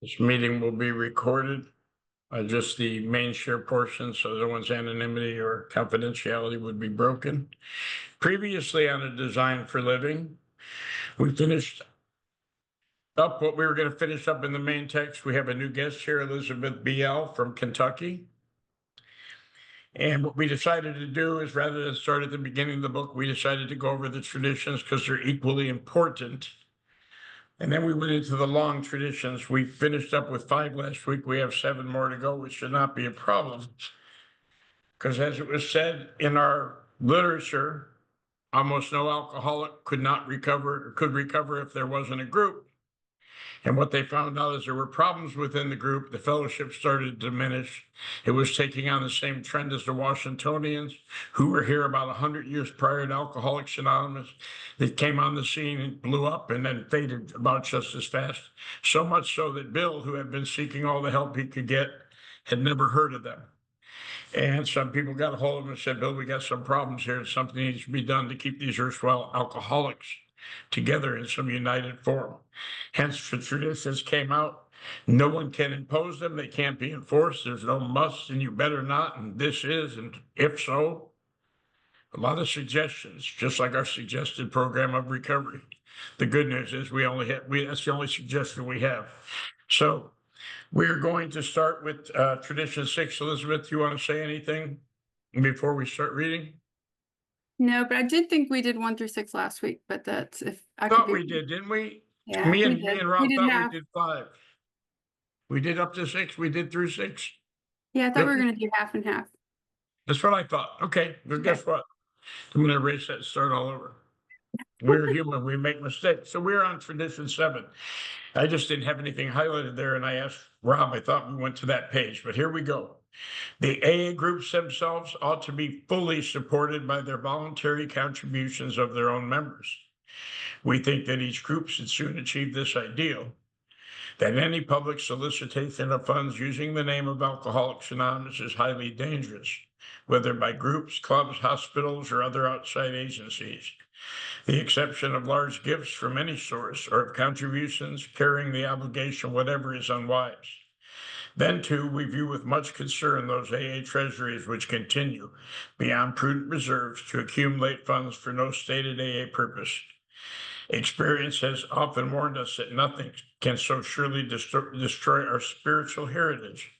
This meeting will be recorded, just the main share portion, so no one's anonymity or confidentiality would be broken. Previously on a Design for Living, we finished up what we were going to finish up in the main text. We have a new guest here, Elizabeth B.L. from Kentucky. And what we decided to do is, rather than start at the beginning of the book, we decided to go over the traditions because they're equally important. And then we went into the long traditions. We finished up with 5 last week. We have 7 more to go, which should not be a problem. Because as it was said in our literature, almost no alcoholic could not recover or could recover if there wasn't a group. And what they found out is there were problems within the group. The fellowship started to diminish. It was taking on the same trend as the Washingtonians, who were here about 100 years prior to Alcoholics Anonymous. They came on the scene and blew up and then faded about just as fast. So much so that Bill, who had been seeking all the help he could get, had never heard of them. And some people got a hold of him and said, Bill, we got some problems here. Something needs to be done to keep these erstwhile alcoholics together in some united form. Hence, the traditions came out. No one can impose them. They can't be enforced. There's no must, and you better not, and this is, and if so. A lot of suggestions, just like our suggested program of recovery. The good news is that's the only suggestion we have. So we're going to start with tradition 6. Elizabeth, do you want to say anything before we start reading? No, but I did think we did 1 through 6 last week, but that's if I Thought could we be. did, didn't we? Yeah, Me we and did. Rob We did thought we half. did 5. We did up to 6. We did through 6. Yeah, I thought we were gonna do half and half. That's what I thought. Okay, well, Okay. guess what? I'm going to erase that and start all over. We're human. We make mistakes. So we're on tradition 7. I just didn't have anything highlighted there, and I asked Rob. I thought we went to that page, but here we go. The AA groups themselves ought to be fully supported by their voluntary contributions of their own members. We think that each group should soon achieve this ideal, that any public solicitation of funds using the name of Alcoholics Anonymous is highly dangerous, whether by groups, clubs, hospitals, or other outside agencies. The exception of large gifts from any source or of contributions carrying the obligation, whatever, is unwise. Then, too, we view with much concern those AA treasuries which continue, beyond prudent reserves, to accumulate funds for no stated AA purpose. Experience has often warned us that nothing can so surely destroy our spiritual heritage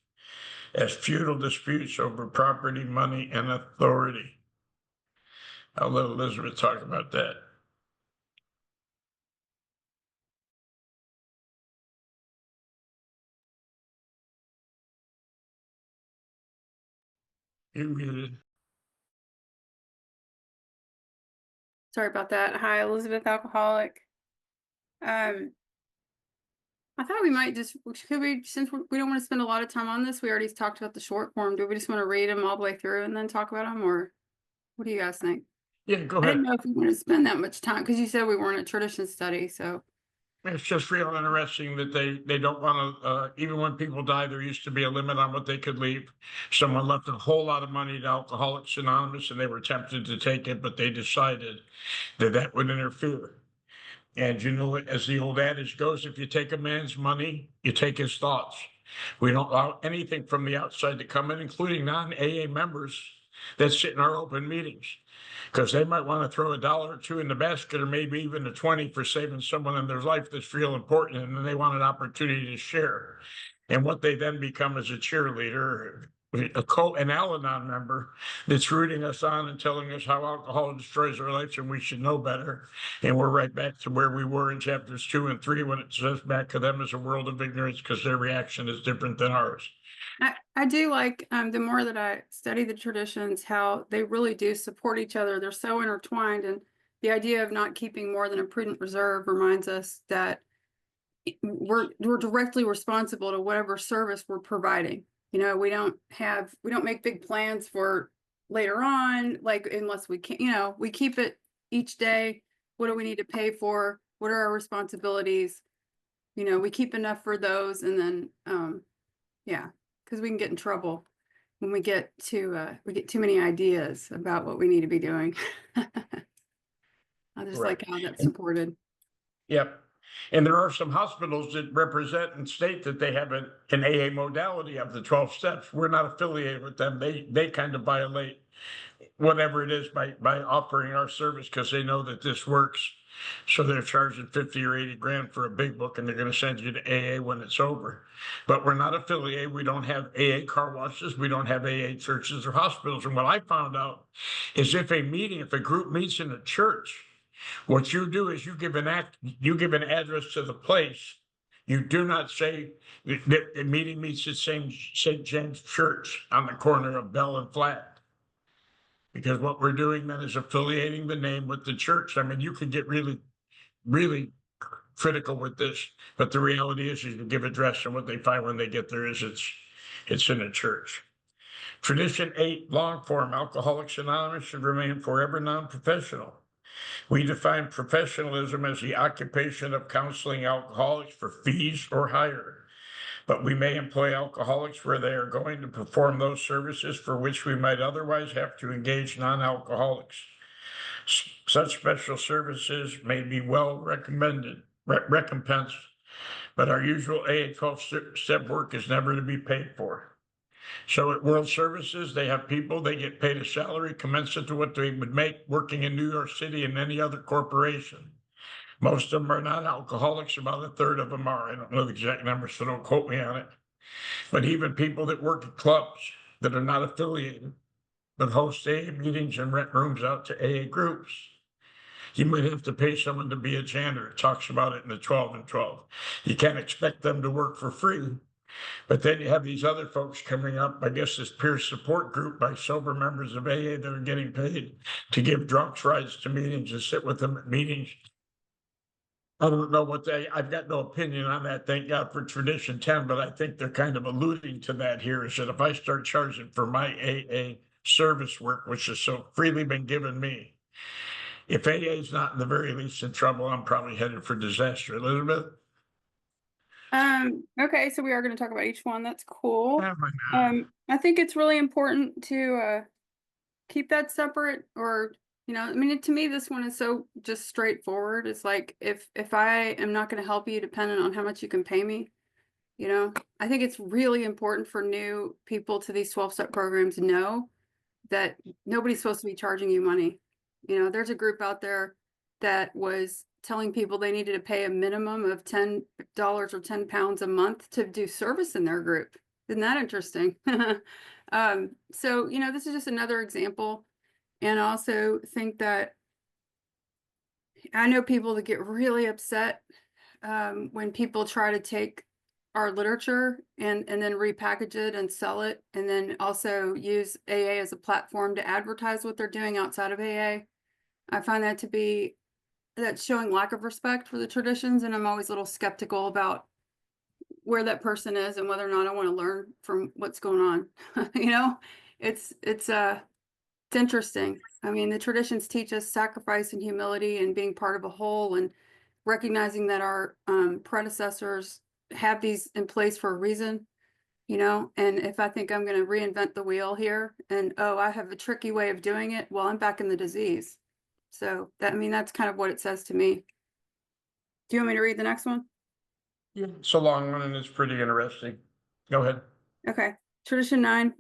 as feudal disputes over property, money, and authority. I'll let Elizabeth talk about that. You're muted. Sorry about that. Hi, Elizabeth, alcoholic. I thought we might just could we since we don't want to spend a lot of time on this. We already talked about the short form. Do we just want to read them all the way through and then talk about them, or what do you guys think? Yeah, go I ahead. didn't know if we want to spend that much time because you said we weren't a tradition study, so. It's just real interesting that they don't want to, even when people die, there used to be a limit on what they could leave. Someone left a whole lot of money to Alcoholics Anonymous and they were tempted to take it, but they decided that that would interfere. And you know, as the old adage goes, if you take a man's money, you take his thoughts. We don't allow anything from the outside to come in, including non-AA members that sit in our open meetings, because they might want to throw $1 or $2 in the basket, or maybe even a 20 for saving someone in their life that's real important, and then they want an opportunity to share. And what they then become is a cheerleader, an Al-Anon member that's rooting us on and telling us how alcohol destroys our lives and we should know better. And we're right back to where we were in chapters 2 and 3 when it says back to them as a world of ignorance because their reaction is different than ours. I do like the more that I study the traditions, how they really do support each other. They're so intertwined, and the idea of not keeping more than a prudent reserve reminds us that we're directly responsible to whatever service we're providing. You know, we don't make big plans for later on, like unless we can, we keep it each day. What do we need to pay for? What are our responsibilities? We keep enough for those, and then yeah, because we can get in trouble when we get too many ideas about what we need to be doing. I just like how that's supported. Yep. And there are some hospitals that represent and state that they have an AA modality of the 12 steps. We're not affiliated with them. They kind of violate whatever it is by offering our service because they know that this works. So they're charging 50 or 80 grand for a big book and they're going to send you to AA when it's over. But we're not affiliated. We don't have AA car washes. We don't have AA churches or hospitals. And what I found out is if a group meets in a church, what you do is you give an address to the place. You do not say that the meeting meets at St. James Church on the corner of Bell and Flat. Because what we're doing then is affiliating the name with the church. I mean, you could get really, really critical with this, but the reality is you give address, and what they find when they get there is it's in a church. Tradition 8, long form, Alcoholics Anonymous should remain forever non-professional. We define professionalism as the occupation of counseling alcoholics for fees or hire. But we may employ alcoholics where they are going to perform those services for which we might otherwise have to engage non-alcoholics. Such special services may be well recompensed, but our usual AA 12-step work is never to be paid for. So at World Services, they have people, they get paid a salary commensurate to what they would make working in New York City and any other corporation. Most of them are not alcoholics. About a third of them are. I don't know the exact numbers, so don't quote me on it. But even people that work at clubs that are not affiliated, but host AA meetings and rent rooms out to AA groups, you might have to pay someone to be a janitor. It talks about it in the 12 and 12. You can't expect them to work for free. But then you have these other folks coming up, I guess this peer support group by sober members of AA that are getting paid to give drunks rides to meetings and sit with them at meetings. I don't know I've got no opinion on that. Thank God for Tradition 10, but I think they're kind of alluding to that here is that if I start charging for my AA service work, which has so freely been given me, if AA is not in the very least in trouble, I'm probably headed for disaster. Elizabeth? Okay, so we are going to talk about each one. That's cool. Yeah, why not? I think it's really important to keep that separate, or I mean, to me, this one is so just straightforward. It's like if I am not going to help you depending on how much you can pay me, I think it's really important for new people to these 12-step programs to know that nobody's supposed to be charging you money. There's a group out there that was telling people they needed to pay a minimum of $10 or 10 pounds a month to do service in their group. Isn't that interesting? So, this is just another example. And I also think that I know people that get really upset when people try to take our literature and then repackage it and sell it, and then also use AA as a platform to advertise what they're doing outside of AA. I find that's showing lack of respect for the traditions, and I'm always a little skeptical about where that person is and whether or not I want to learn from what's going on. It's interesting. I mean, the traditions teach us sacrifice and humility and being part of a whole, and recognizing that our predecessors have these in place for a reason, and if I think I'm going to reinvent the wheel here and, I have a tricky way of doing it, well, I'm back in the disease. So that's kind of what it says to me. Do you want me to read the next one? Yeah, it's a long one and it's pretty interesting. Go ahead. Okay. Tradition 9,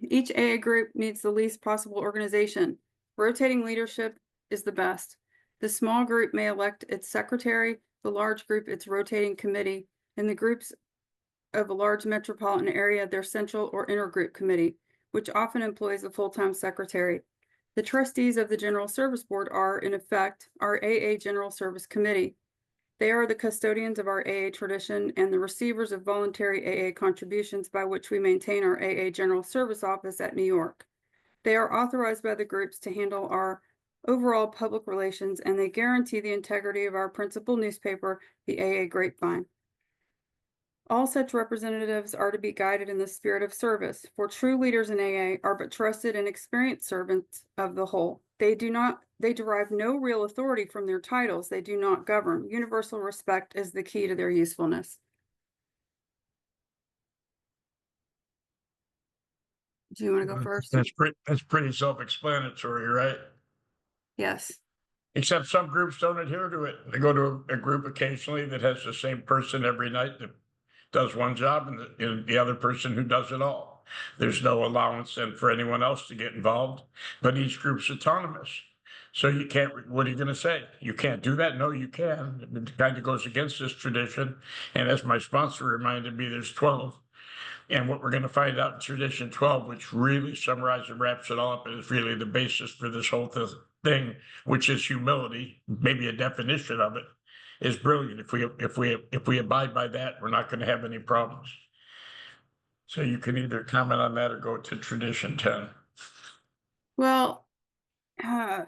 each AA group needs the least possible organization. Rotating leadership is the best. The small group may elect its secretary, the large group its rotating committee, and the groups of a large metropolitan area their central or intergroup committee, which often employs a full-time secretary. The trustees of the General Service Board are, in effect, our AA General Service Committee. They are the custodians of our AA tradition and the receivers of voluntary AA contributions by which we maintain our AA General Service Office at New York. They are authorized by the groups to handle our overall public relations, and they guarantee the integrity of our principal newspaper, the AA Grapevine. All such representatives are to be guided in the spirit of service, for true leaders in AA are but trusted and experienced servants of the whole. They derive no real authority from their titles. They do not govern. Universal respect is the key to their usefulness. Do you want to go first? That's pretty self-explanatory, right? Yes. Except some groups don't adhere to it. They go to a group occasionally that has the same person every night that does one job and the other person who does it all. There's no allowance then for anyone else to get involved, but each group's autonomous. So you can't, what are you going to say? You can't do that? No, you can. It kind of goes against this tradition. And as my sponsor reminded me, there's 12. And what we're going to find out in tradition 12, which really summarizes and wraps it all up, and is really the basis for this whole thing, which is humility, maybe a definition of it, is brilliant. If we abide by that, we're not going to have any problems. So you can either comment on that or go to tradition 10. Well, I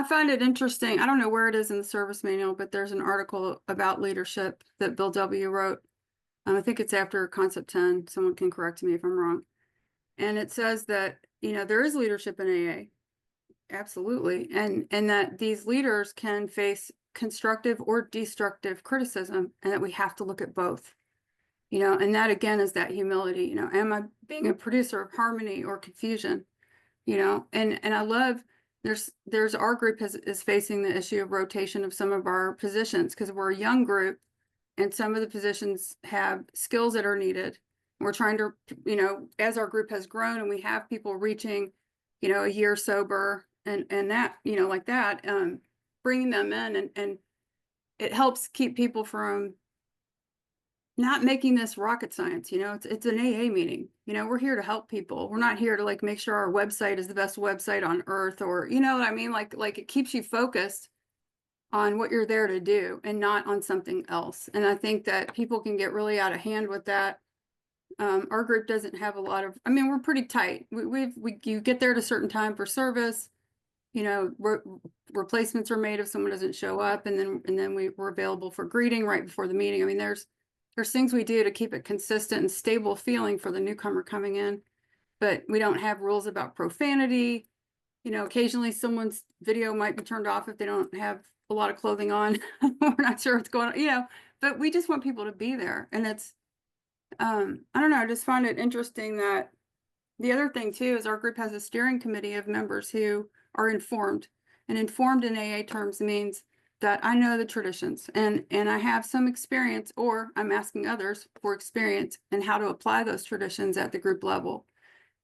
find it interesting. I don't know where it is in the service manual, but there's an article about leadership that Bill W. wrote. I think it's after concept 10. Someone can correct me if I'm wrong. And it says that, there is leadership in AA. Absolutely. And that these leaders can face constructive or destructive criticism, and that we have to look at both. And that again is that humility. Am I being a producer of harmony or confusion? And I love there's our group is facing the issue of rotation of some of our positions because we're a young group and some of the positions have skills that are needed. We're trying to, as our group has grown and we have people reaching, a year sober and that, like that, bringing them in and it helps keep people from not making this rocket science. It's an AA meeting. We're here to help people. We're not here to make sure our website is the best website on earth, or what I mean? Like it keeps you focused on what you're there to do and not on something else. And I think that people can get really out of hand with that. Our group doesn't have a lot of, we're pretty tight. You get there at a certain time for service, replacements are made if someone doesn't show up. And then we're available for greeting right before the meeting. There's things we do to keep it consistent and stable feeling for the newcomer coming in, but we don't have rules about profanity. Occasionally someone's video might be turned off if they don't have a lot of clothing on. We're not sure what's going on, but we just want people to be there. And it's, I don't know, I just find it interesting that the other thing too is our group has a steering committee of members who are informed, and informed in AA terms means that I know the traditions and I have some experience, or I'm asking others for experience and how to apply those traditions at the group level.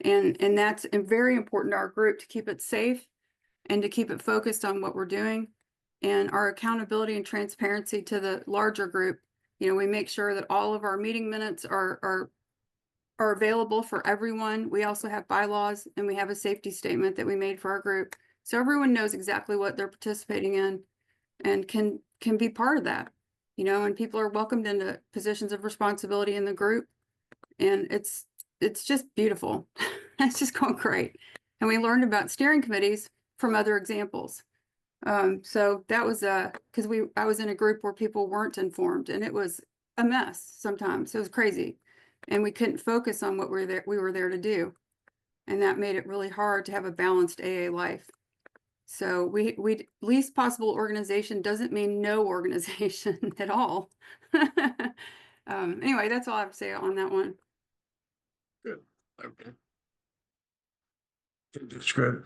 And that's very important to our group to keep it safe and to keep it focused on what we're doing, and our accountability and transparency to the larger group. We make sure that all of our meeting minutes are available for everyone. We also have bylaws and we have a safety statement that we made for our group. So everyone knows exactly what they're participating in and can be part of that, and people are welcomed into positions of responsibility in the group. And it's just beautiful. It's just going great. And we learned about steering committees from other examples. So that was because I was in a group where people weren't informed, and it was a mess sometimes. It was crazy. And we couldn't focus on what we were there to do. And that made it really hard to have a balanced AA life. So we least possible organization doesn't mean no organization at all. Anyway, that's all I have to say on that one. Good. Okay. It's good.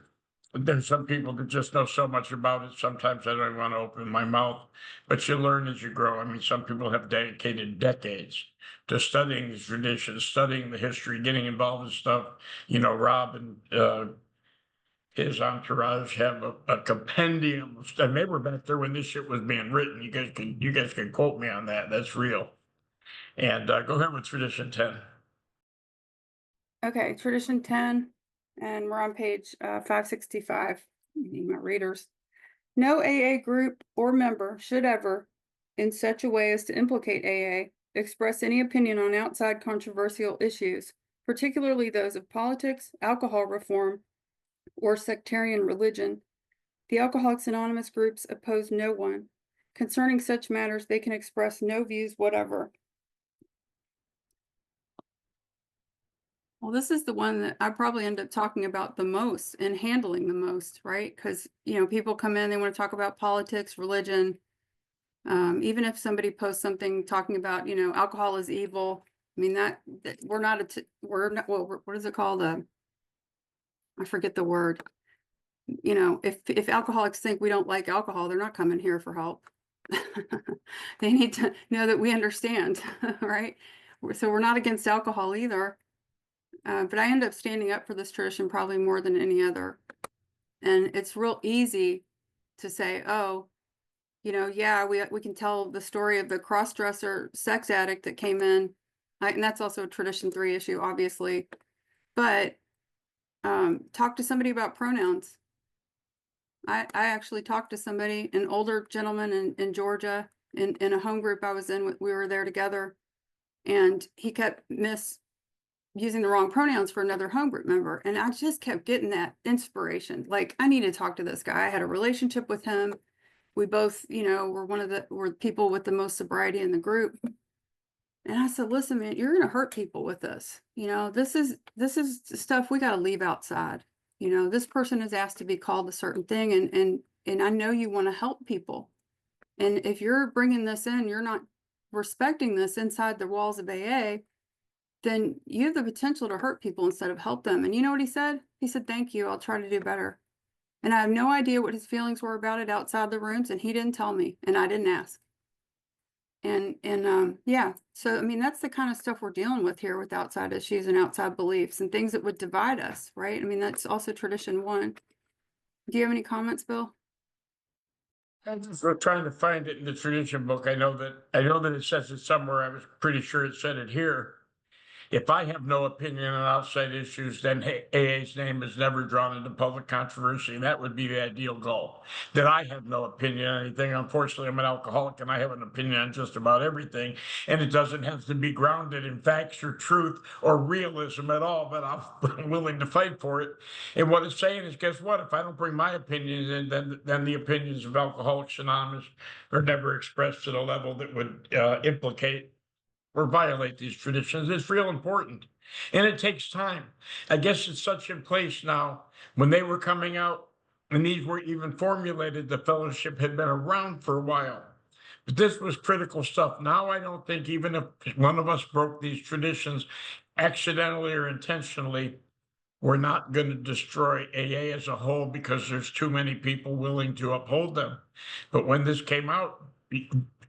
There's some people that just know so much about it. Sometimes I don't even want to open my mouth, but you learn as you grow. Some people have dedicated decades to studying these traditions, studying the history, getting involved in stuff. Rob and his entourage have a compendium of stuff. They were back there when this shit was being written. You guys can quote me on that. That's real. And go ahead with tradition 10. Okay, tradition 10, and we're on page 565. I need my readers. No AA group or member should ever, in such a way as to implicate AA, express any opinion on outside controversial issues, particularly those of politics, alcohol reform, or sectarian religion. The Alcoholics Anonymous groups oppose no one. Concerning such matters, they can express no views whatever. Well, this is the one that I probably end up talking about the most and handling the most, right? Because, people come in, they want to talk about politics, religion. Even if somebody posts something talking about, alcohol is evil. That we're not, what is it called? I forget the word. you know, if alcoholics think we don't like alcohol, they're not coming here for help. They need to know that we understand, right? So we're not against alcohol either. But I end up standing up for this tradition probably more than any other. And it's real easy to say, oh, you know, yeah, we can tell the story of the cross-dresser sex addict that came in. And that's also a tradition 3 issue, obviously. But talk to somebody about pronouns. I actually talked to somebody, an older gentleman in Georgia, in a home group I was in. We were there together, and he kept using the wrong pronouns for another home group member. And I just kept getting that inspiration. Like, I need to talk to this guy. I had a relationship with him. We both, you know, were people with the most sobriety in the group. And I said, listen, man, you're going to hurt people with this. You know, this is stuff we got to leave outside. You know, this person is asked to be called a certain thing. And I know you want to help people. And if you're bringing this in, you're not respecting this inside the walls of AA, then you have the potential to hurt people instead of help them. And you know what he said? He said, thank you. I'll try to do better. And I have no idea what his feelings were about it outside the rooms. And he didn't tell me, and I didn't ask. And yeah, so I mean, that's the kind of stuff we're dealing with here with outside issues and outside beliefs and things that would divide us, right? I mean, that's also tradition 1. Do you have any comments, Bill? I'm just trying to find it in the tradition book. I know that it says it somewhere. I was pretty sure it said it here. If I have no opinion on outside issues, then AA's name is never drawn into public controversy. And that would be the ideal goal. That I have no opinion on anything. Unfortunately, I'm an alcoholic and I have an opinion on just about everything. And it doesn't have to be grounded in facts or truth or realism at all, but I'm willing to fight for it. And what it's saying is, guess what? If I don't bring my opinions in, then the opinions of Alcoholics Anonymous are never expressed to the level that would implicate or violate these traditions. It's real important. And it takes time. I guess it's such in place now. When they were coming out and these were even formulated, the fellowship had been around for a while. But this was critical stuff. Now I don't think even if one of us broke these traditions accidentally or intentionally, we're not going to destroy AA as a whole because there's too many people willing to uphold them. But when this came out,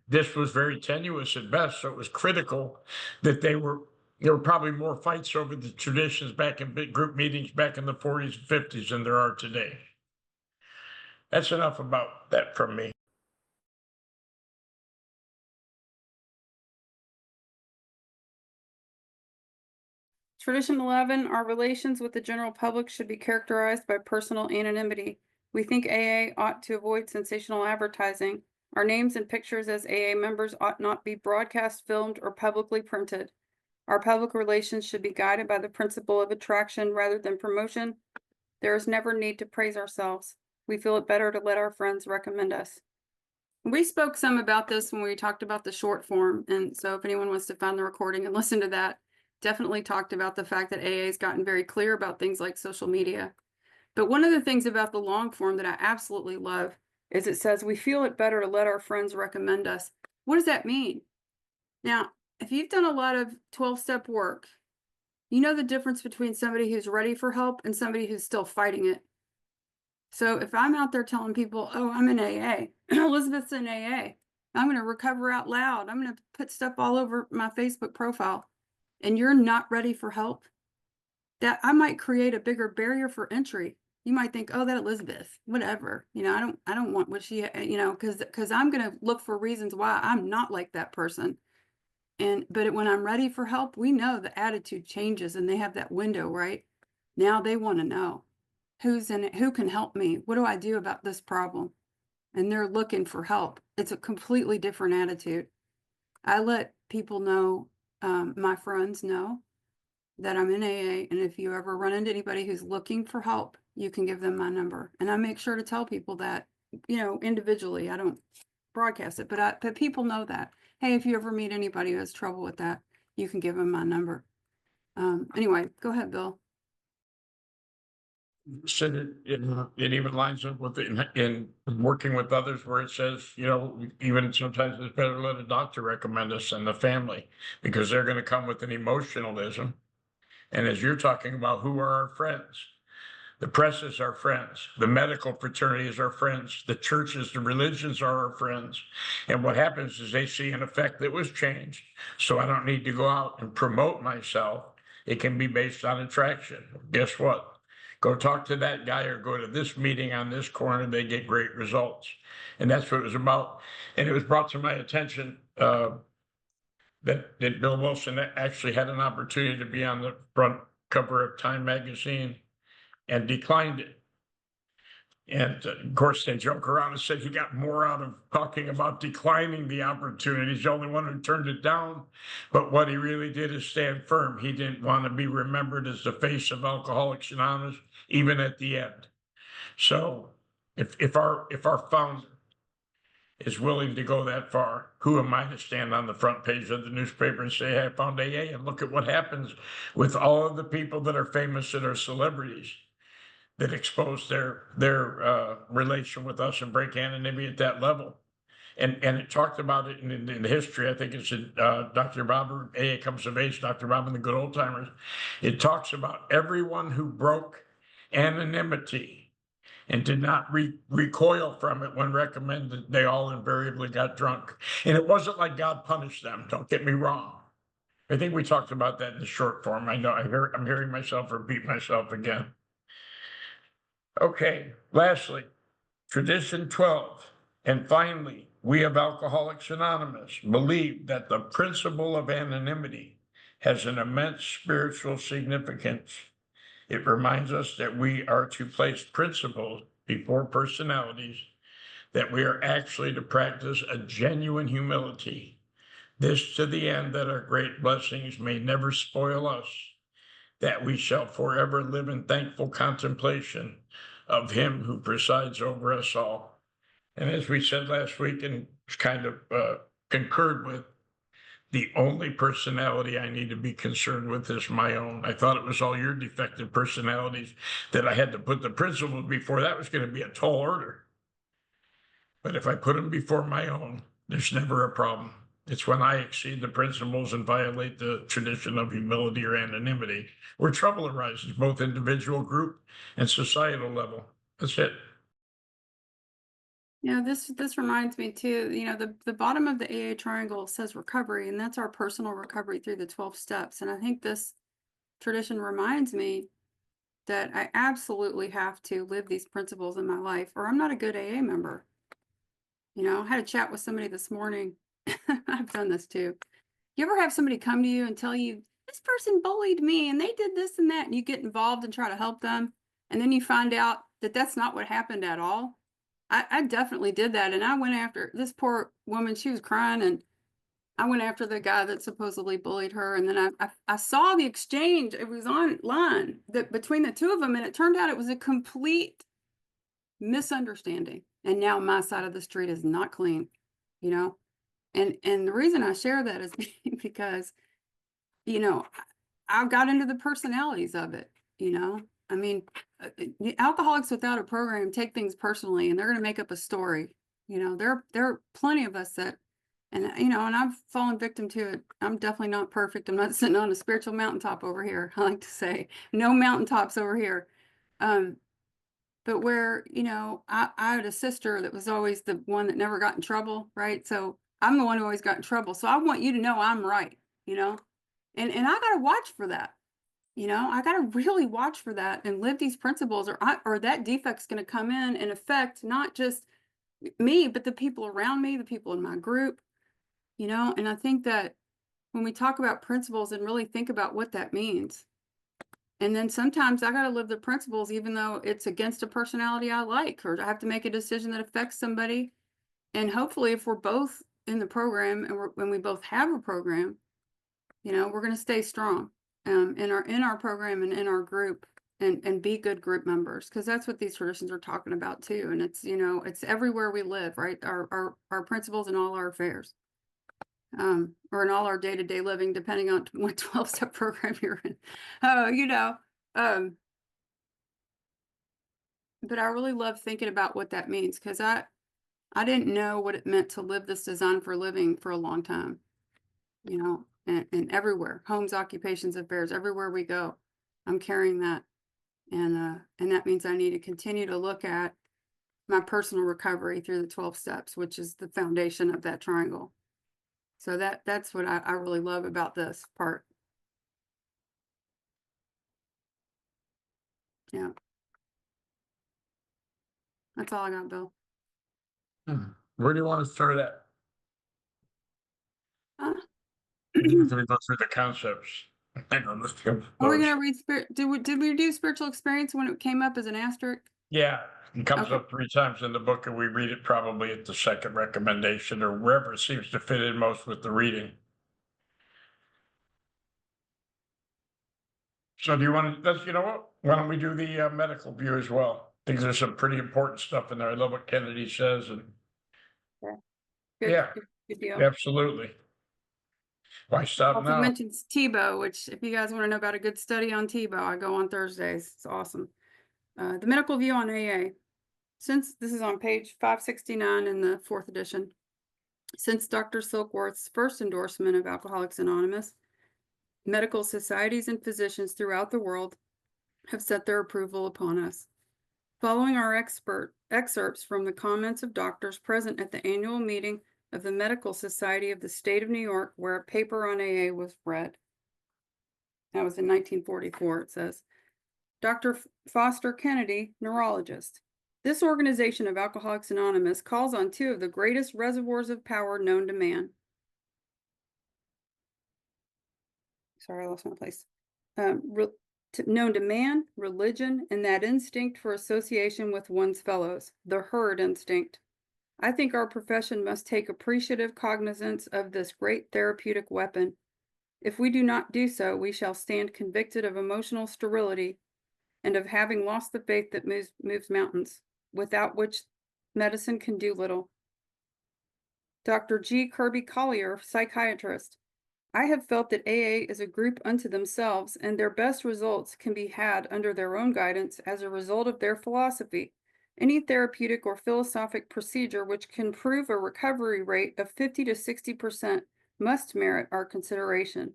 this was very tenuous at best, so it was critical that there were probably more fights over the traditions back in big group meetings back in the 40s and 50s than there are today. That's enough about that from me. Tradition 11, our relations with the general public should be characterized by personal anonymity. We think AA ought to avoid sensational advertising. Our names and pictures as AA members ought not be broadcast, filmed, or publicly printed. Our public relations should be guided by the principle of attraction rather than promotion. There is never need to praise ourselves. We feel it better to let our friends recommend us. We spoke some about this when we talked about the short form. And so if anyone wants to find the recording and listen to that, definitely talked about the fact that AA has gotten very clear about things like social media. But one of the things about the long form that I absolutely love is it says, we feel it better to let our friends recommend us. What does that mean? Now, if you've done a lot of 12-step work, you know the difference between somebody who's ready for help and somebody who's still fighting it. So if I'm out there telling people, oh, I'm in AA, Elizabeth's in AA, I'm going to recover out loud, I'm going to put stuff all over my Facebook profile, and you're not ready for help, that I might create a bigger barrier for entry. You might think, oh, that Elizabeth, whatever, you know, I don't want what she, you know, because I'm going to look for reasons why I'm not like that person. But when I'm ready for help, we know the attitude changes and they have that window, right? Now they want to know who's in it, who can help me? What do I do about this problem? And they're looking for help. It's a completely different attitude. I let people know, my friends know that I'm in AA, and if you ever run into anybody who's looking for help, you can give them my number. And I make sure to tell people that, you know, individually. I don't broadcast it, but people know that. Hey, if you ever meet anybody who has trouble with that, you can give them my number. Anyway, go ahead, Bill. Said it even lines up with in working with others where it says, you know, even sometimes it's better to let a doctor recommend us than the family because they're going to come with an emotionalism. And as you're talking about, who are our friends? The press is our friends. The medical fraternity is our friends. The churches, the religions are our friends. And what happens is they see an effect that was changed. So I don't need to go out and promote myself. It can be based on attraction. Guess what? Go talk to that guy or go to this meeting on this corner. They get great results. And that's what it was about. And it was brought to my attention that Bill Wilson actually had an opportunity to be on the front cover of Time magazine and declined it. And of course, they joke around and said he got more out of talking about declining the opportunity. He's the only one who turned it down. But what he really did is stand firm. He didn't want to be remembered as the face of Alcoholics Anonymous, even at the end. So if our founder is willing to go that far, who am I to stand on the front page of the newspaper and say, hey, I found AA, and look at what happens with all of the people that are famous that are celebrities that expose their relation with us and break anonymity at that level. And it talked about it in the history. I think it's in Dr. Bob, AA Comes of Age, Dr. Bob and the Good Old Timers. It talks about everyone who broke anonymity and did not recoil from it when recommended, they all invariably got drunk. And it wasn't like God punished them, don't get me wrong. I think we talked about that in the short form. I know I'm hearing myself repeat myself again. Okay, lastly, tradition 12. And finally, we of Alcoholics Anonymous believe that the principle of anonymity has an immense spiritual significance. It reminds us that we are to place principles before personalities, that we are actually to practice a genuine humility. This to the end that our great blessings may never spoil us, that we shall forever live in thankful contemplation of him who presides over us all. And as we said last week and kind of concurred with, the only personality I need to be concerned with is my own. I thought it was all your defective personalities that I had to put the principles before. That was going to be a tall order. But if I put them before my own, there's never a problem. It's when I exceed the principles and violate the tradition of humility or anonymity where trouble arises, both individual, group, and societal level. That's it. Yeah, this reminds me too, the bottom of the AA triangle says recovery, and that's our personal recovery through the 12 steps. And I think this tradition reminds me that I absolutely have to live these principles in my life, or I'm not a good AA member. I had a chat with somebody this morning. I've done this too. You ever have somebody come to you and tell you, this person bullied me and they did this and that, and you get involved and try to help them, and then you find out that that's not what happened at all? I definitely did that. And I went after this poor woman. She was crying, and I went after the guy that supposedly bullied her. And then I saw the exchange. It was online that between the two of them. And it turned out it was a complete misunderstanding. And now my side of the street is not clean, And the reason I share that is because, I've got into the personalities of it, I mean, alcoholics without a program take things personally, and they're going to make up a story. There are plenty of us that, and and I've fallen victim to it. I'm definitely not perfect. I'm not sitting on a spiritual mountaintop over here. I like to say, no mountaintops over here. But where I had a sister that was always the one that never got in trouble, right? So I'm the one who always got in trouble. So I want you to know I'm right, and I got to watch for that. I got to really watch for that and live these principles, or that defect's going to come in and affect not just me, but the people around me, the people in my group, and I think that when we talk about principles and really think about what that means, and then sometimes I got to live the principles, even though it's against a personality I like, or I have to make a decision that affects somebody. And hopefully if we're both in the program and when we both have a program, we're going to stay strong. In our program and in our group, and be good group members, because that's what these traditions are talking about too. And it's it's everywhere we live, right? Our principles in all our affairs, or in all our day-to-day living, depending on what 12-step program you're in. But I really love thinking about what that means, because I didn't know what it meant to live this design for living for a long time, and everywhere, homes, occupations, affairs, everywhere we go, I'm carrying that. And that means I need to continue to look at my personal recovery through the 12 steps, which is the foundation of that triangle. So that's what I really love about this part. Yeah. That's all I got, Bill. Where do you want to start at? Uh, After we go through the concepts. Hang on, let's go. Are we gonna read spirit? Did we do spiritual experience when it came up as an asterisk? Yeah, it comes Okay. up 3 times in the book, and we read it probably at the second recommendation or wherever it seems to fit in most with the reading. So do you want to, you know what? Why don't we do the medical view as well? I think there's some pretty important stuff in there. I love what Kennedy says, and Good, yeah, good deal. absolutely. Why stop Also now? mentions Tebow, which if you guys want to know about a good study on Tebow, I go on Thursdays. It's awesome. The medical view on AA. Since this is on page 569 in the 4th edition, since Dr. Silkworth's first endorsement of Alcoholics Anonymous, medical societies and physicians throughout the world have set their approval upon us. Following our excerpts from the comments of doctors present at the annual meeting of the Medical Society of the State of New York, where a paper on AA was read. That was in 1944, it says. Dr. Foster Kennedy, neurologist. This organization of Alcoholics Anonymous calls on 2 of the greatest reservoirs of power known to man. Sorry, I lost my place. Known to man, religion, and that instinct for association with one's fellows, the herd instinct. I think our profession must take appreciative cognizance of this great therapeutic weapon. If we do not do so, we shall stand convicted of emotional sterility and of having lost the faith that moves mountains, without which medicine can do little. Dr. G. Kirby Collier, psychiatrist. I have felt that AA is a group unto themselves, and their best results can be had under their own guidance as a result of their philosophy. Any therapeutic or philosophic procedure which can prove a recovery rate of 50 to 60% must merit our consideration.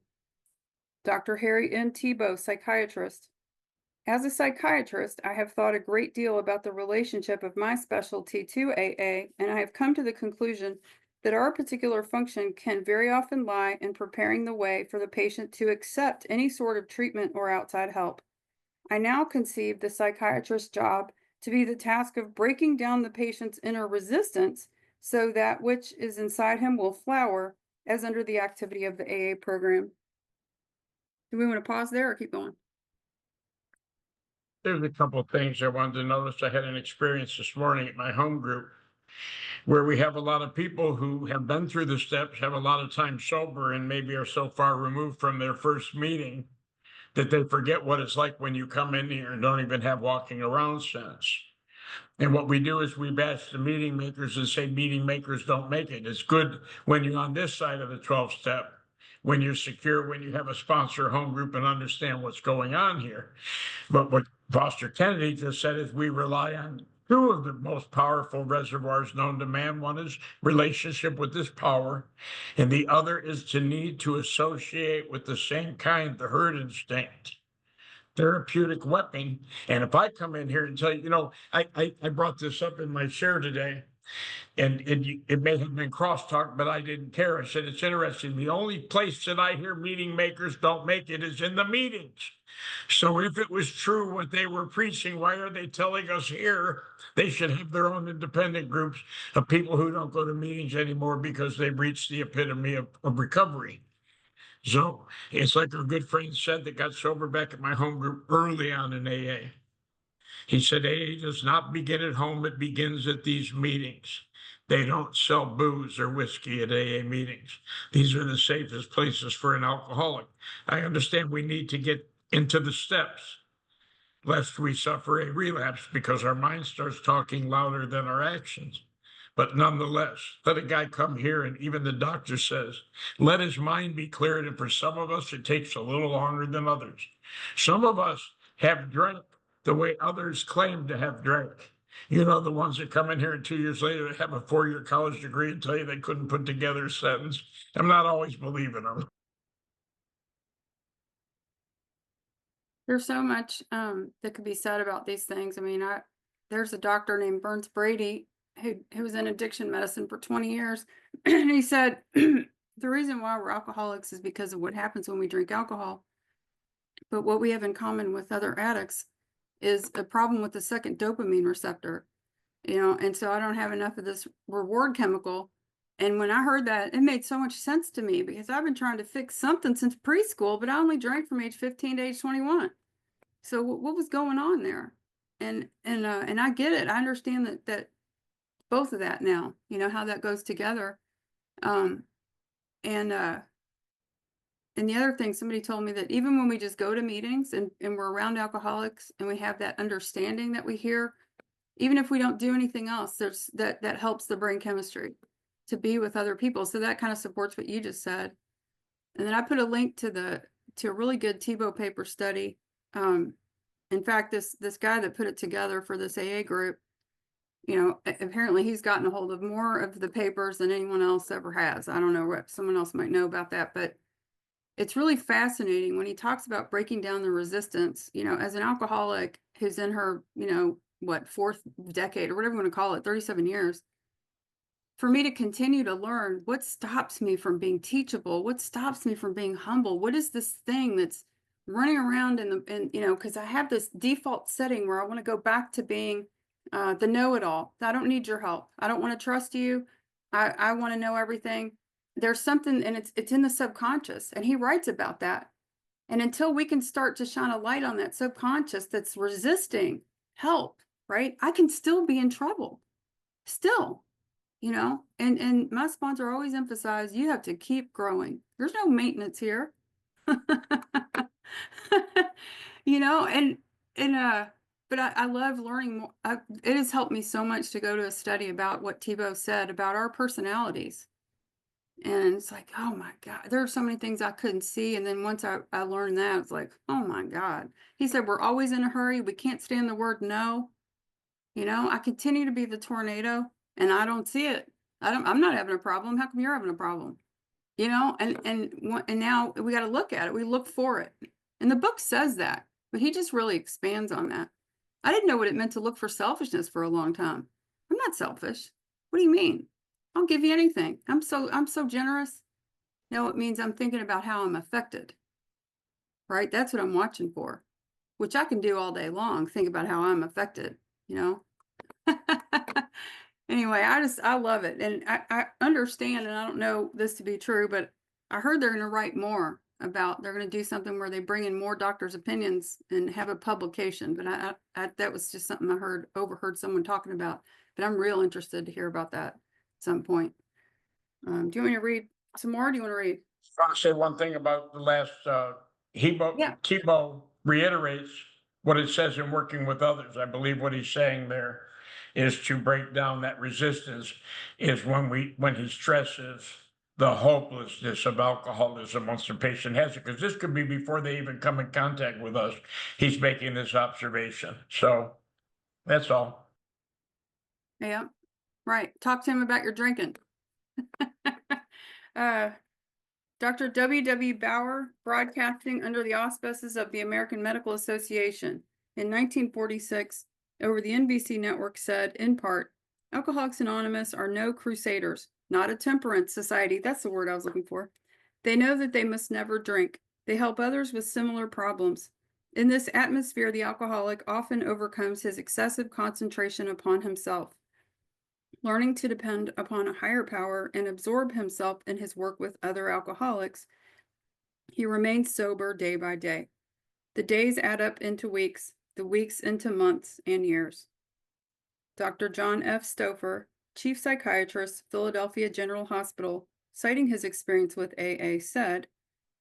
Dr. Harry N. Tebow, psychiatrist. As a psychiatrist, I have thought a great deal about the relationship of my specialty to AA, and I have come to the conclusion that our particular function can very often lie in preparing the way for the patient to accept any sort of treatment or outside help. I now conceive the psychiatrist's job to be the task of breaking down the patient's inner resistance so that which is inside him will flower as under the activity of the AA program. Do we want to pause there or keep going? There's a couple of things I wanted to notice. I had an experience this morning at my home group where we have a lot of people who have been through the steps, have a lot of time sober, and maybe are so far removed from their first meeting that they forget what it's like when you come in here and don't even have walking around sense. And what we do is we bash the meeting makers and say meeting makers don't make it. It's good when you're on this side of the 12 step, when you're secure, when you have a sponsor home group and understand what's going on here. But what Foster Kennedy just said is we rely on 2 of the most powerful reservoirs known to man. One is relationship with this power, and the other is to need to associate with the same kind, the herd instinct, therapeutic weapon. And if I come in here and tell you, I brought this up in my share today, and it may have been crosstalk, but I didn't care. I said, it's interesting. The only place that I hear meeting makers don't make it is in the meetings. So if it was true what they were preaching, why are they telling us here they should have their own independent groups of people who don't go to meetings anymore because they've reached the epitome of recovery? So it's like our good friend said that got sober back at my home group early on in AA. He said, AA does not begin at home, it begins at these meetings. They don't sell booze or whiskey at AA meetings. These are the safest places for an alcoholic. I understand we need to get into the steps, lest we suffer a relapse because our mind starts talking louder than our actions. But nonetheless, let a guy come here, and even the doctor says, let his mind be cleared. And for some of us, it takes a little longer than others. Some of us have drank the way others claim to have drank. You know, the ones that come in here and 2 years later have a 4-year college degree and tell you they couldn't put together a sentence. I'm not always believing them. There's so much that could be said about these things. I mean, there's a doctor named Burns Brady who was in addiction medicine for 20 years. And he said the reason why we're alcoholics is because of what happens when we drink alcohol. But what we have in common with other addicts is a problem with the second dopamine receptor, and so I don't have enough of this reward chemical. And when I heard that, it made so much sense to me because I've been trying to fix something since preschool, but I only drank from age 15 to age 21. So what was going on there? And I get it. I understand that both of that now, how that goes together. Um, and and the other thing, somebody told me that even when we just go to meetings and we're around alcoholics and we have that understanding that we hear, even if we don't do anything else, there's that helps the brain chemistry to be with other people. So that kind of supports what you just said. And then I put a link to a really good Thibault paper study. In fact, this guy that put it together for this AA group, apparently he's gotten a hold of more of the papers than anyone else ever has. I don't know what someone else might know about that, but it's really fascinating when he talks about breaking down the resistance, as an alcoholic who's in her, fourth decade or whatever you want to call it, 37 years. For me to continue to learn, what stops me from being teachable? What stops me from being humble? What is this thing that's running around because I have this default setting where I want to go back to being the know-it-all. I don't need your help. I don't want to trust you. I want to know everything. There's something, and it's in the subconscious, and he writes about that. And until we can start to shine a light on that subconscious that's resisting help, right? I can still be in trouble. Still. And my sponsor always emphasized you have to keep growing. There's no maintenance here. And but I love learning more. It has helped me so much to go to a study about what Thibault said about our personalities. And it's like, oh my God, there are so many things I couldn't see. And then once I learned that, it's like, oh my God. He said, we're always in a hurry. We can't stand the word no. I continue to be the tornado and I don't see it. I'm not having a problem. How come you're having a problem? And now we got to look at it. We look for it. And the book says that, but he just really expands on that. I didn't know what it meant to look for selfishness for a long time. I'm not selfish. What do you mean? I'll give you anything. I'm so generous. No, it means I'm thinking about how I'm affected. Right? That's what I'm watching for, which I can do all day long. Think about how I'm affected, Anyway, I love it. And I understand, and I don't know this to be true, but I heard they're going to write more about, they're going to do something where they bring in more doctors' opinions and have a publication. But that was just something I overheard someone talking about. But I'm real interested to hear about that at some point. Do you want me to read some more? Or do you want to read? I want to say one thing about the last, Yeah. Thibault reiterates what it says in working with others. I believe what he's saying there is to break down that resistance is when he stresses the hopelessness of alcoholism once the patient has it, because this could be before they even come in contact with us. He's making this observation. So that's all. Yeah. Right. Talk to him about your drinking. Dr. W. Bauer, broadcasting under the auspices of the American Medical Association in 1946 over the NBC network, said, in part, Alcoholics Anonymous are no crusaders, not a temperance society. That's the word I was looking for. They know that they must never drink. They help others with similar problems. In this atmosphere, the alcoholic often overcomes his excessive concentration upon himself, learning to depend upon a higher power and absorb himself in his work with other alcoholics. He remains sober day by day. The days add up into weeks, the weeks into months and years. Dr. John F. Stouffer, chief psychiatrist, Philadelphia General Hospital, citing his experience with AA, said,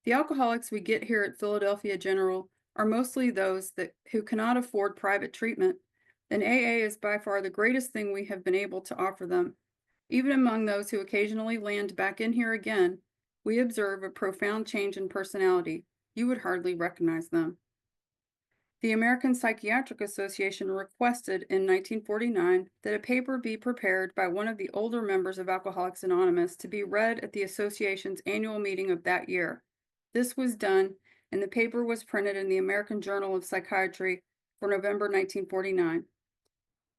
"The alcoholics we get here at Philadelphia General are mostly those who cannot afford private treatment, and AA is by far the greatest thing we have been able to offer them. Even among those who occasionally land back in here again, we observe a profound change in personality. You would hardly recognize them." The American Psychiatric Association requested in 1949 that a paper be prepared by one of the older members of Alcoholics Anonymous to be read at the association's annual meeting of that year. This was done, and the paper was printed in the American Journal of Psychiatry for November 1949.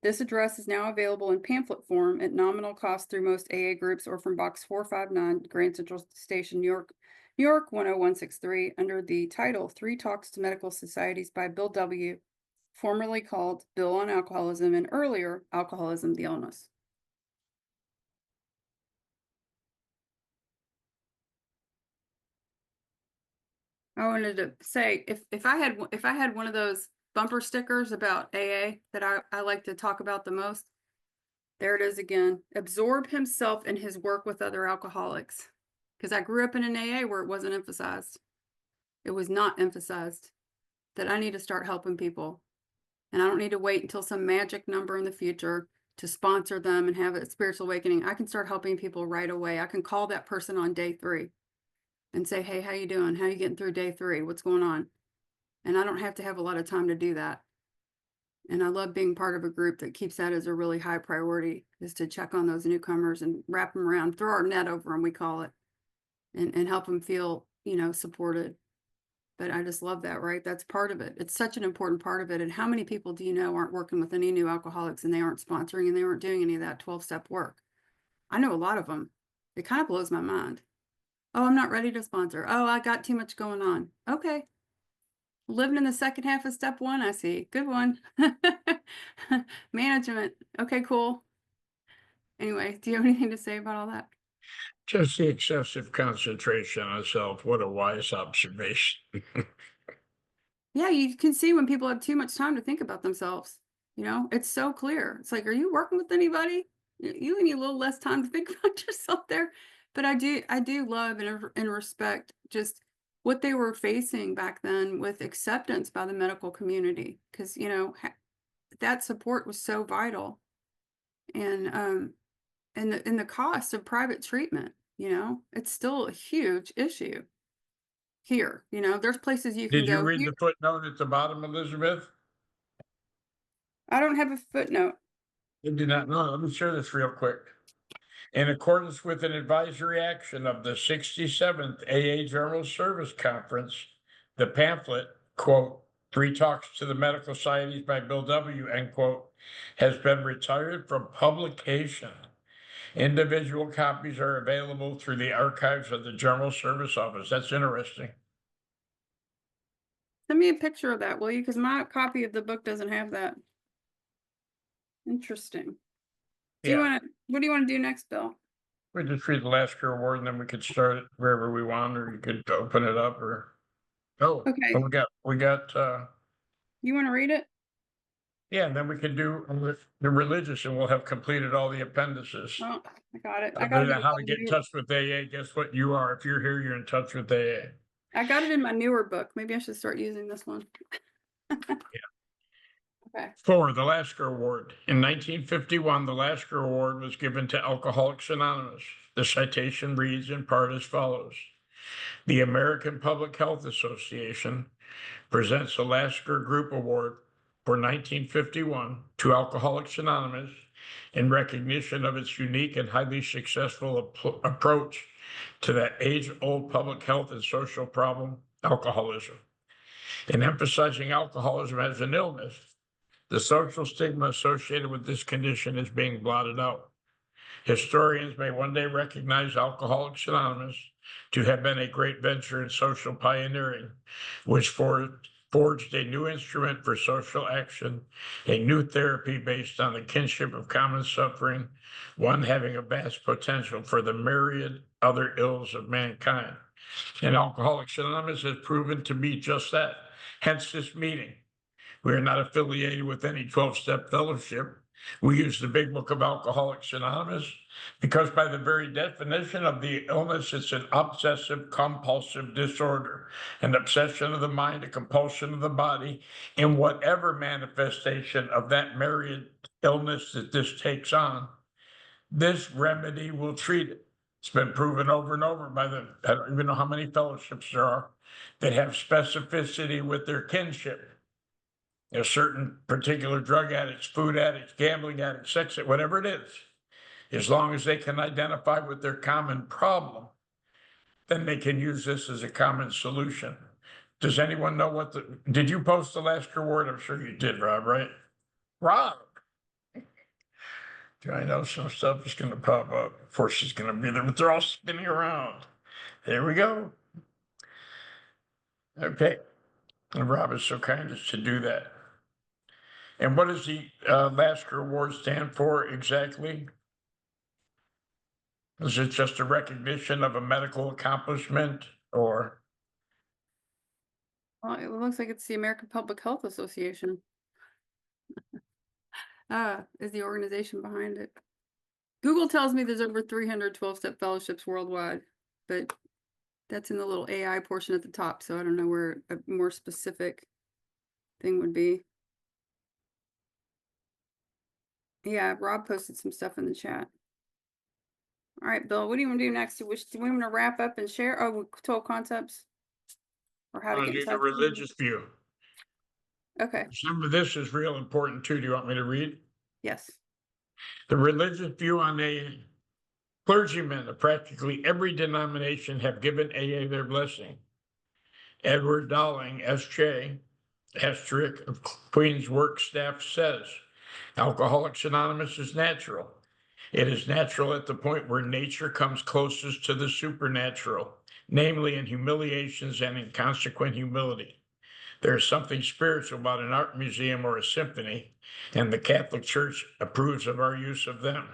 This address is now available in pamphlet form at nominal cost through most AA groups or from Box 459, Grand Central Station, New York 10163, under the title Three Talks to Medical Societies by Bill W., formerly called Bill on Alcoholism, and earlier Alcoholism, the Illness. I wanted to say, if I had one of those bumper stickers about AA that I like to talk about the most, there it is again. Absorb himself in his work with other alcoholics. Because I grew up in an AA where it wasn't emphasized. It was not emphasized that I need to start helping people. And I don't need to wait until some magic number in the future to sponsor them and have a spiritual awakening. I can start helping people right away. I can call that person on day 3 and say, hey, how you doing? How you getting through day 3? What's going on? And I don't have to have a lot of time to do that. And I love being part of a group that keeps that as a really high priority, is to check on those newcomers and wrap them around, throw our net over them, we call it, and help them feel, supported. But I just love that, right? That's part of it. It's such an important part of it. And how many people do you know aren't working with any new alcoholics and they aren't sponsoring and they aren't doing any of that 12-step work? I know a lot of them. It kind of blows my mind. Oh, I'm not ready to sponsor. Oh, I got too much going on. Okay. Living in the second half of step 1, I see. Good one. Management. Okay, cool. Anyway, do you have anything to say about all that? Just the excessive concentration on self. What a wise observation. Yeah, you can see when people have too much time to think about themselves. It's so clear. It's like, are you working with anybody? You need a little less time to think about yourself there. But I do love and respect just what they were facing back then with acceptance by the medical community, because that support was so vital, and the cost of private treatment, it's still a huge issue here. There's places you can Did you go. read the footnote at the bottom, Elizabeth? I don't have a footnote. I did not know. Let me share this real quick. In accordance with an advisory action of the 67th AA General Service Conference, the pamphlet, quote, Three Talks to the Medical Societies by Bill W., end quote, has been retired from publication. Individual copies are available through the archives of the General Service Office. That's interesting. Send me a picture of that, will you? Because my copy of the book doesn't have that. Interesting. Yeah. What do you want to do next, Bill? We just read the Lasker Award and then we could start it wherever we want, or you could open it up or. Oh, Okay. we got, You want to read it? yeah, and then we can do the religious and we'll have completed all the appendices. Oh, I got it. How to get in touch with AA. Guess what you are? If you're here, you're in touch with AA. I got it in my newer book. Maybe I should start using this one. Okay. 4, the Lasker Award. In 1951, the Lasker Award was given to Alcoholics Anonymous. The citation reads in part as follows. The American Public Health Association presents the Lasker Group Award for 1951 to Alcoholics Anonymous in recognition of its unique and highly successful approach to that age-old public health and social problem, alcoholism. In emphasizing alcoholism as an illness, the social stigma associated with this condition is being blotted out. Historians may one day recognize Alcoholics Anonymous to have been a great venture in social pioneering, which forged a new instrument for social action, a new therapy based on the kinship of common suffering, one having a vast potential for the myriad other ills of mankind. And Alcoholics Anonymous has proven to be just that, hence this meeting. We are not affiliated with any 12-step fellowship. We use the Big Book of Alcoholics Anonymous because by the very definition of the illness, it's an obsessive compulsive disorder, an obsession of the mind, a compulsion of the body, in whatever manifestation of that myriad illness that this takes on. This remedy will treat it. It's been proven over and over by I don't even know how many fellowships there are that have specificity with their kinship. Certain particular drug addicts, food addicts, gambling addicts, sex addicts, whatever it is, as long as they can identify with their common problem, then they can use this as a common solution. Does anyone know did you post the last reward? I'm sure you did, Rob, right? Rob, do I know some stuff is gonna pop up? Of course, she's gonna be there, but they're all spinning around. There we go. Okay, and Rob is so kind as to do that. And what does the Lasker Award stand for exactly? Is it just a recognition of a medical accomplishment or? Well, it looks like it's the American Public Health Association. Is the organization behind it. Google tells me there's over 300 12-step fellowships worldwide, but that's in the little AI portion at the top, so I don't know where a more specific thing would be. Yeah, Rob posted some stuff in the chat. All right, Bill, what do you want to do next? Do we want to wrap up and share? Oh, 12 concepts? Or how to I get in do the touch with you? religious view. Okay, Some of this is real important too. Do you want me to read? yes. The religious view on AA. Clergymen of practically every denomination have given AA their blessing. Edward Dowling, S.J., asterisk of Queen's Work Staff says, Alcoholics Anonymous is natural. It is natural at the point where nature comes closest to the supernatural, namely in humiliations and in consequent humility. There is something spiritual about an art museum or a symphony, and the Catholic Church approves of our use of them.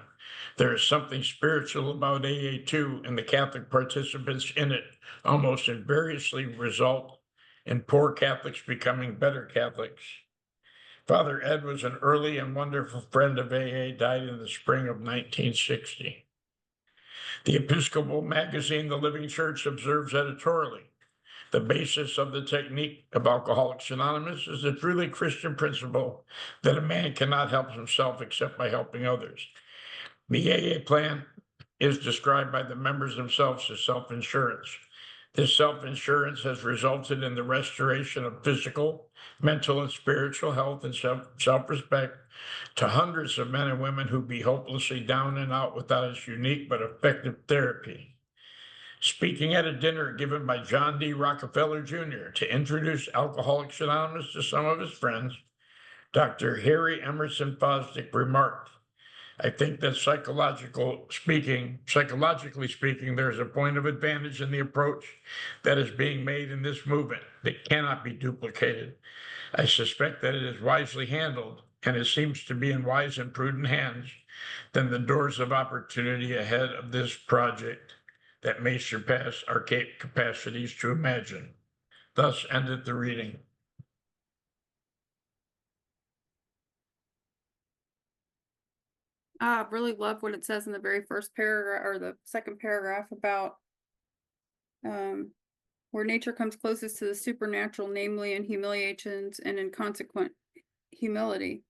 There is something spiritual about AA too, and the Catholic participants in it almost invariably result in poor Catholics becoming better Catholics. Father Ed was an early and wonderful friend of AA, died in the spring of 1960. The Episcopal magazine, The Living Church, observes editorially, the basis of the technique of Alcoholics Anonymous is the truly Christian principle that a man cannot help himself except by helping others. The AA plan is described by the members themselves as self-insurance. This self-insurance has resulted in the restoration of physical, mental, and spiritual health and self-respect to hundreds of men and women who be hopelessly down and out without its unique but effective therapy. Speaking at a dinner given by John D. Rockefeller Jr. to introduce Alcoholics Anonymous to some of his friends, Dr. Harry Emerson Fosdick remarked, I think that psychologically speaking, there's a point of advantage in the approach that is being made in this movement that cannot be duplicated. I suspect that it is wisely handled, and it seems to be in wise and prudent hands, then the doors of opportunity ahead of this project that may surpass our capacities to imagine. Thus ended the reading. I really love what it says in the very first paragraph or the second paragraph about where nature comes closest to the supernatural, namely in humiliations and in consequent humility.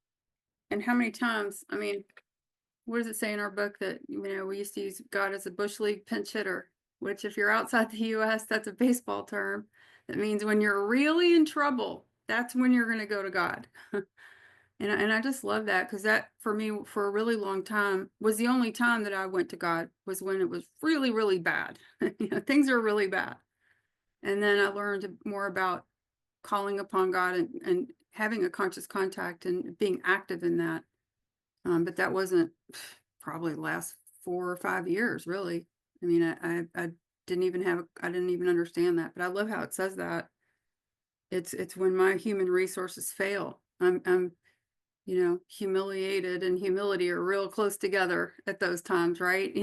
And how many times, I mean, what does it say in our book that, we used to use God as a Bush League pinch hitter, which if you're outside the US, that's a baseball term. That means when you're really in trouble, that's when you're going to go to God. And I just love that because that for me for a really long time was the only time that I went to God was when it was really, really bad. Things are really bad. And then I learned more about calling upon God and having a conscious contact and being active in that. But that wasn't probably the last 4 or 5 years, really. I mean, I didn't even understand that, but I love how it says that. It's when my human resources fail. I'm humiliated and humility are real close together at those times, right?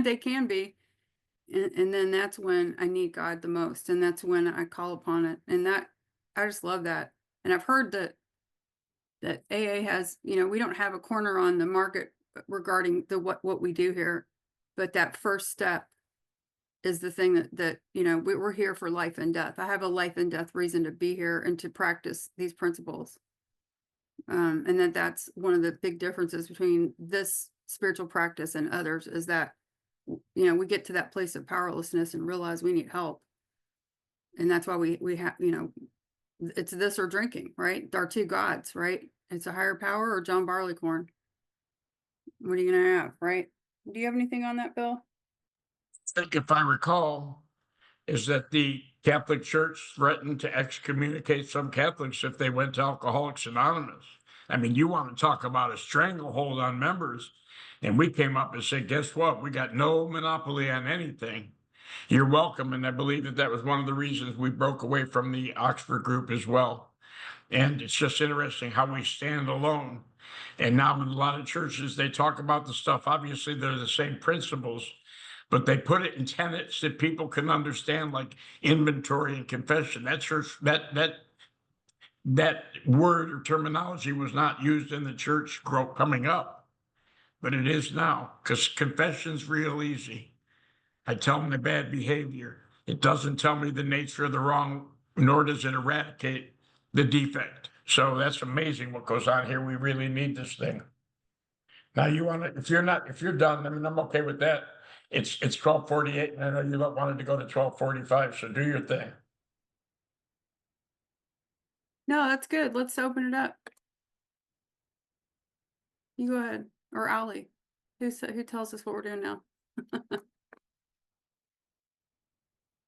They can be. And then that's when I need God the most. And that's when I call upon it. And I just love that. And I've heard that AA has, we don't have a corner on the market regarding what we do here, but that first step is the thing that we're here for life and death. I have a life and death reason to be here and to practice these principles. And that's one of the big differences between this spiritual practice and others is that, we get to that place of powerlessness and realize we need help. And that's why we have, it's this or drinking, right? Our two gods, right? It's a higher power or John Barleycorn. What are you gonna have, right? Do you have anything on that, Bill? I think if I recall, is that the Catholic Church threatened to excommunicate some Catholics if they went to Alcoholics Anonymous. I mean, you want to talk about a stranglehold on members. And we came up and said, guess what? We got no monopoly on anything. You're welcome. And I believe that that was one of the reasons we broke away from the Oxford group as well. And it's just interesting how we stand alone. And now in a lot of churches, they talk about the stuff. Obviously, they're the same principles, but they put it in tenets that people can understand, like inventory and confession. That church, that word or terminology was not used in the church coming up, but it is now, because confession's real easy. I tell my bad behavior. It doesn't tell me the nature of the wrong, nor does it eradicate the defect. So that's amazing what goes on here. We really need this thing. Now you want to, if you're done, I mean, I'm okay with that. It's 12:48, and I know you wanted to go to 12:45, so do your thing. No, that's good. Let's open it up. You go ahead, or Ollie, who tells us what we're doing now.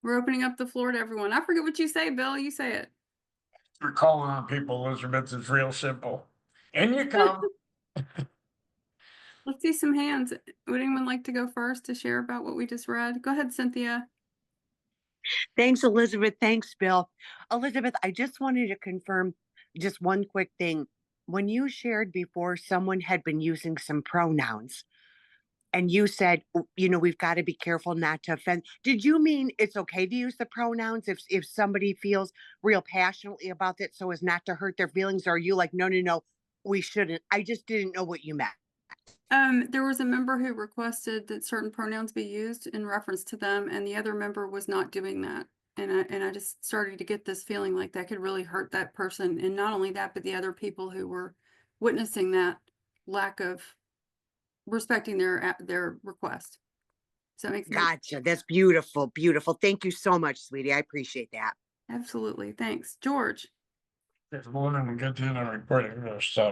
We're opening up the floor to everyone. I forget what you say, Bill. You say it. We're calling on people, Elizabeth. It's real simple. And you come. Let's see some hands. Would anyone like to go first to share about what we just read? Go ahead, Cynthia. Thanks, Elizabeth. Thanks, Bill. Elizabeth, I just wanted to confirm just one quick thing. When you shared before, someone had been using some pronouns and you said, we've got to be careful not to offend. Did you mean it's okay to use the pronouns if somebody feels real passionately about it so as not to hurt their feelings? Or are you like, no, we shouldn't? I just didn't know what you meant. There was a member who requested that certain pronouns be used in reference to them, and the other member was not doing that. And I just started to get this feeling like that could really hurt that person. And not only that, but the other people who were witnessing that lack of respecting their request. Does that make sense? Gotcha. That's beautiful. Beautiful. Thank you so much, sweetie. I appreciate that. Absolutely. Thanks. George. If we're going to get to the recording, I'm going to stop.